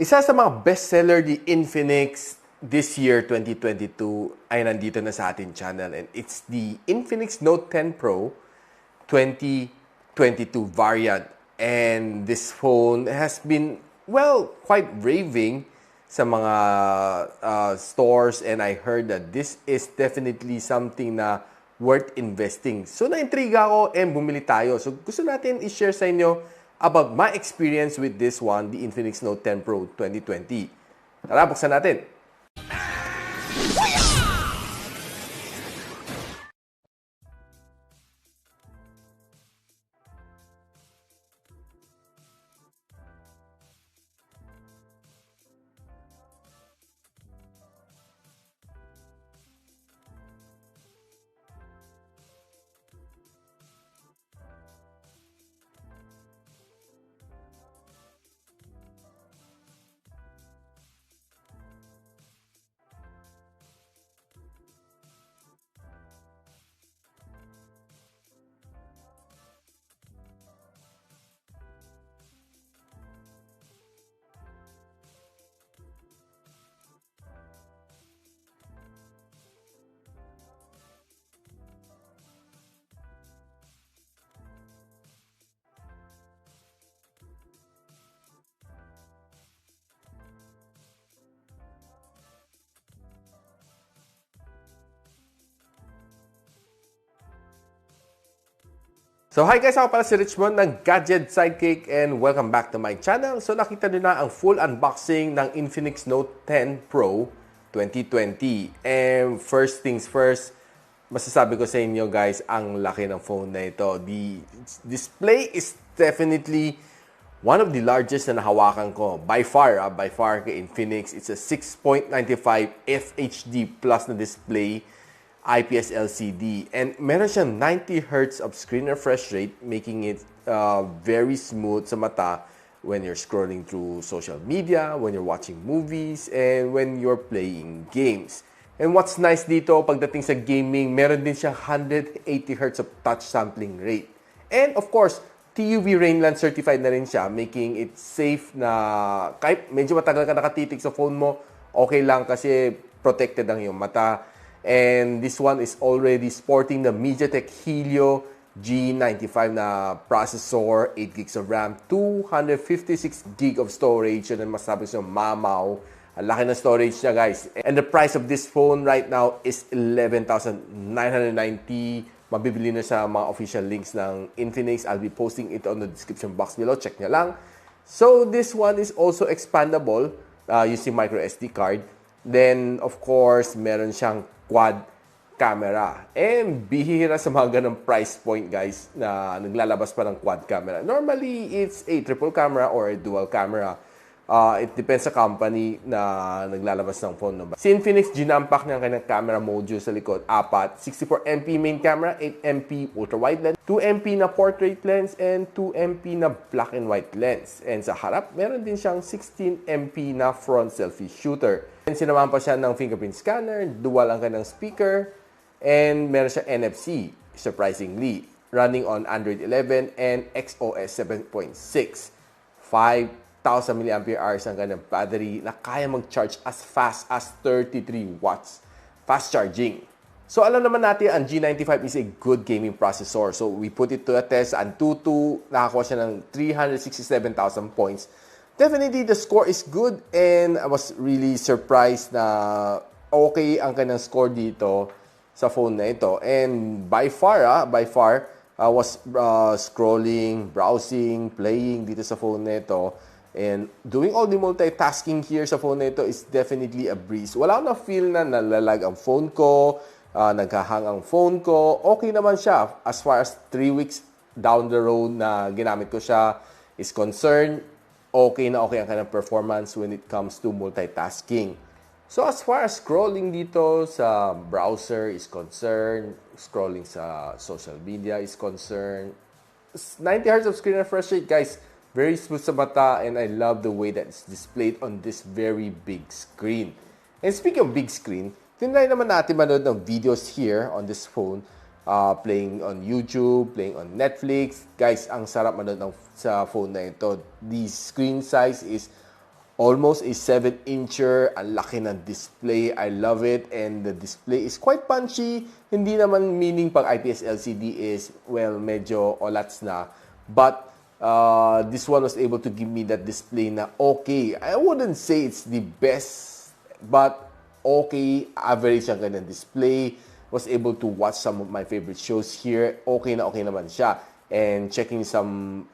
Isa sa mga bestseller ni Infinix this year, 2022, ay nandito na sa ating channel. And it's the Infinix Note 10 Pro 2022 variant. And this phone has been, well, quite raving sa mga stores. And I heard that this is definitely something na worth investing. So, na-intriga ako and bumili tayo. So, gusto natin i-share sa inyo about my experience with this one, the Infinix Note 10 Pro 2020. Tara, buksan natin. So hi guys, ako pala si Richmond ng Gadget, Sidekick, and welcome back to my channel. So nakita nyo na ang full unboxing ng Infinix Note 10 Pro 2020. And first things first, masasabi ko sa inyo guys, ang laki ng phone na ito. The display is definitely one of the largest na nahawakan ko. By far kay Infinix, it's a 6.95 FHD Plus na display, IPS LCD. And meron siyang 90 Hz of screen refresh rate, making it very smooth sa mata when you're scrolling through social media, when you're watching movies, and when you're playing games. And what's nice dito, pagdating sa gaming, meron din siyang 180 Hz of touch sampling rate. And of course, TUV Rainland certified na rin siya, making it safe na kahit medyo matagal ka nakatitig sa phone mo, okay lang kasi protected ang iyong mata. And this one is already sporting the MediaTek Helio G95 na processor, 8 gigs of RAM, 256 gig of storage. Yun ang masasabi ko, mamaw. Ang laki ng storage niya, guys. And the price of this phone right now is 11,990. Mabibili na sa mga official links ng Infinix. I'll be posting it on the description box below. Check nyo lang. So, this one is also expandable using micro SD card. Then, of course, meron siyang quad camera. And bihira sa mga ganong price point, guys, na naglalabas pa ng quad camera. Normally, it's a triple camera or a dual camera. It depends sa company na naglalabas ng phone. No? Si Infinix, ginampak niya ang kanyang camera module sa likod. 64MP main camera, 8MP ultra-wide lens, 2MP na portrait lens, and 2MP na black and white lens. And sa harap, meron din siyang 16MP na front selfie shooter. And sinamahan pa siya ng fingerprint scanner, dual ang kanyang speaker, and meron siya NFC, surprisingly, running on Android 11 and XOS 7.6. 5,000 mAh ang kanyang battery na kaya mag-charge as fast as 33 watts. Fast charging. So alam naman natin, ang G95 is a good gaming processor. So we put it to a test. Ang Antutu, nakakuha siya ng 367,000 points. Definitely, the score is good and I was really surprised na okay ang kanyang score dito sa phone na ito. And by far, I was scrolling, browsing, playing dito sa phone na ito. And doing all the multitasking here sa phone na ito is definitely a breeze. Wala akong na-feel na nalalag ang phone ko, naghahang ang phone ko. Okay naman siya as far as 3 weeks down the road na ginamit ko siya is concerned. Okay ang kanyang performance when it comes to multitasking. So as far as scrolling dito sa browser is concerned, scrolling sa social media is concerned, 90 Hz of screen refresh rate, guys, very smooth sa mata, and I love the way that it's displayed on this very big screen. And speaking of big screen, tinry naman natin manood ng videos here on this phone, playing on YouTube, playing on Netflix. Guys, ang sarap manood sa phone na ito. The screen size is Almost a 7-incher. Ang laki ng display. I love it. And the display is quite punchy. Hindi naman meaning pag IPS LCD is, well, medyo olats na. But this one was able to give me that display na okay. I wouldn't say it's the best, but okay. Average ang kanyang display. Was able to watch some of my favorite shows here. Okay naman siya. And checking some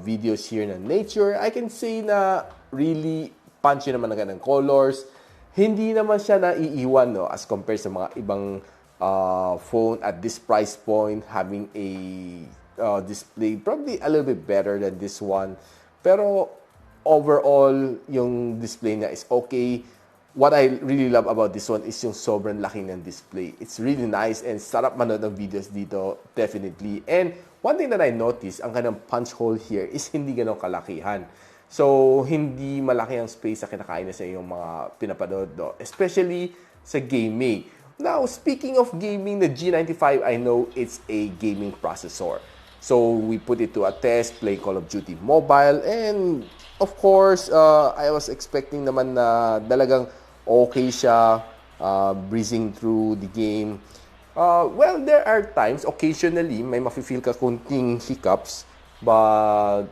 videos here na nature, I can say na really punchy naman ang ng colors. Hindi naman siya naiiwan, no, as compared sa mga ibang phone at this price point, having a display probably a little bit better than this one. Pero overall, yung display niya is okay. What I really love about this one is yung sobrang laki ng display. It's really nice and sarap manood ng videos dito, definitely. And one thing that I noticed, ang kanang punch hole here is hindi ganun kalakihan. So, hindi malaki ang space sa kinakain na sa iyong mga pinapanood, no? Especially sa gaming. Now, speaking of gaming, the G95, I know it's a gaming processor. So, we put it to a test, play Call of Duty Mobile, and of course, I was expecting naman na talagang okay siya, breezing through the game. Well, there are times, occasionally, may mafe-feel ka kunting hiccups, but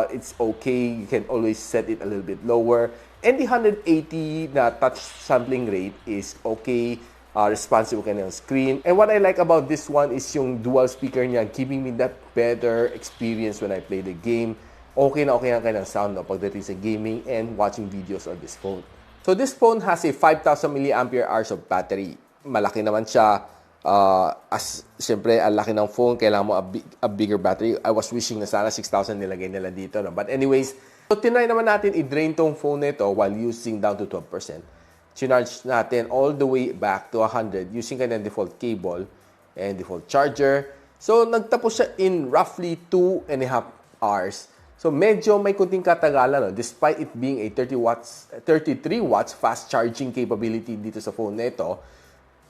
it's okay. You can always set it a little bit lower. And the 180 na touch sampling rate is okay. Responsive ka ng screen. And what I like about this one is yung dual speaker niya giving me that better experience when I play the game. Okay ang kanyang sound, no, pagdating sa gaming and watching videos on this phone. So this phone has a 5,000 mAh of battery. Malaki naman siya. As syempre, ang laki ng phone, kailangan mo a bigger battery. I was wishing na sana 6,000 nilagay nila dito, no? But anyways, so tinry naman natin i-drain tong phone nito while using down to 12%. Chinarge natin all the way back to 100 using kanyang default cable and default charger. So nagtapos siya in roughly 2.5 hours. So medyo may kunting katagalan, no? Despite it being a 33 watts fast charging capability dito sa phone nito,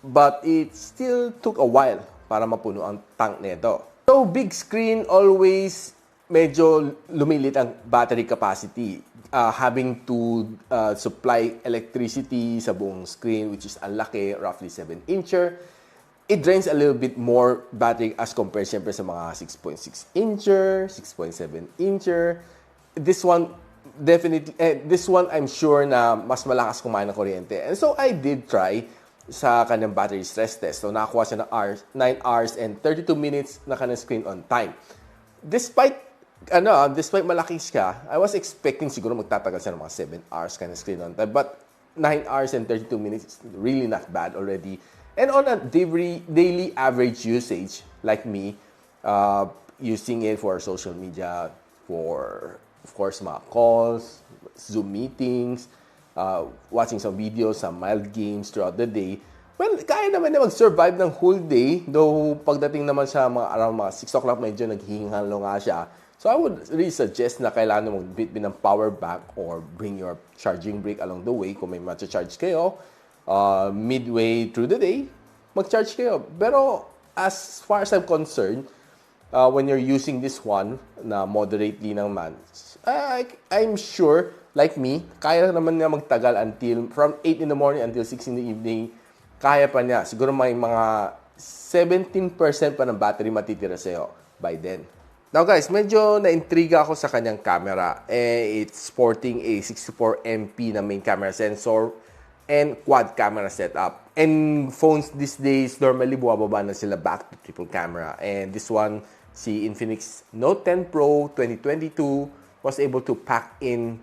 but it still took a while para mapuno ang tank nito. So big screen, always medyo lumilit ang battery capacity. Having to supply electricity sa buong screen, which is ang laki, roughly 7-incher. It drains a little bit more battery as compared siyempre sa mga 6.6-incher, 6.7-incher. This one, definitely, this one I'm sure na mas malakas kumain ng kuryente. And so I did try sa kanyang battery stress test. So nakakuha siya ng 9 hours and 32 minutes na kanyang screen on time. Despite malaki siya, I was expecting siguro magtatagal siya ng mga 7 hours kanyang screen on time. But 9 hours and 32 minutes is really not bad already. And on a daily average usage, like me, using it for social media, for, of course, mga calls, Zoom meetings, watching some videos, some mild games throughout the day, well, kaya naman na mag-survive ng whole day, though pagdating naman sa around mga 6 o'clock, medyo naghihingalo nga siya. So I would really suggest na kailangan mo magbitbit ng power bank or bring your charging brick along the way kung may matcha-charge kayo. Midway through the day, mag-charge kayo. Pero as far as I'm concerned, when you're using this one na moderately naman, I'm sure, like me, kaya naman niya magtagal until from 8 in the morning until 6 in the evening. Kaya pa niya. Siguro may mga 17% pa ng battery matitira sa'yo by then. Now guys, medyo na-intriga ako sa kanyang camera. It's sporting a 64MP na main camera sensor and quad camera setup. And phones these days, normally buwababa na sila back to triple camera. And this one, si Infinix Note 10 Pro 2022 was able to pack in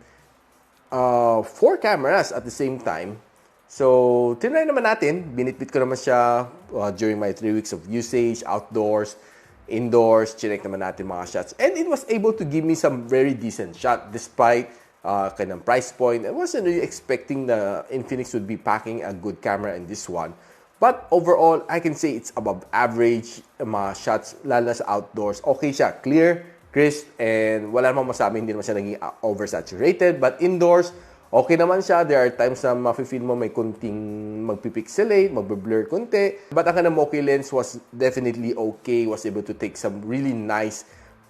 4 cameras at the same time. So, tinry naman natin. Binitbit ko naman siya during my 3 weeks of usage, outdoors, indoors. Chinek naman natin mga shots. And it was able to give me some very decent shot despite kanyang price point. I wasn't really expecting the Infinix would be packing a good camera in this one. But overall, I can say it's above average mga shots, lalo na sa outdoors. Okay siya, clear, crisp, and wala namang masabi, hindi naman siya naging oversaturated. But indoors, okay naman siya. There are times na mafe-feel mo may kunting magpipixelate, magbe-blur kunti. But ang kanang bokeh lens was definitely okay. Was able to take some really nice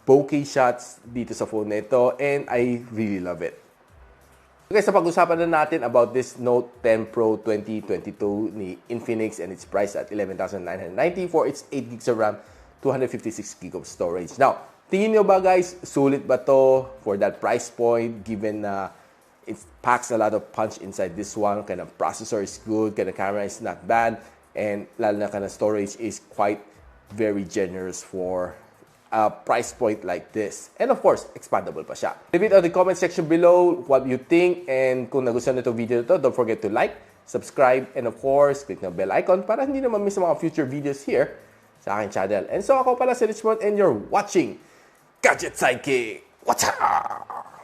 bokeh shots dito sa phone nito. And I really love it. Okay, sa pag-usapan na natin about this Note 10 Pro 2022 ni Infinix and it's priced at 11,990 for its 8 gigs of RAM, 256 gig of storage. Now, tingin nyo ba guys, sulit ba to for that price point given na it packs a lot of punch inside this one, kind of processor is good, kind of camera is not bad, and lalo na kind of storage is quite very generous for a price point like this. And of course, expandable pa siya. Leave it on the comment section below what you think, and kung nagustuhan nito video to, don't forget to like, subscribe, and of course, click na bell icon para hindi naman miss ang mga future videos here sa aking channel. And so ako pala si Richmond and you're watching Gadget Sidekick. What's up?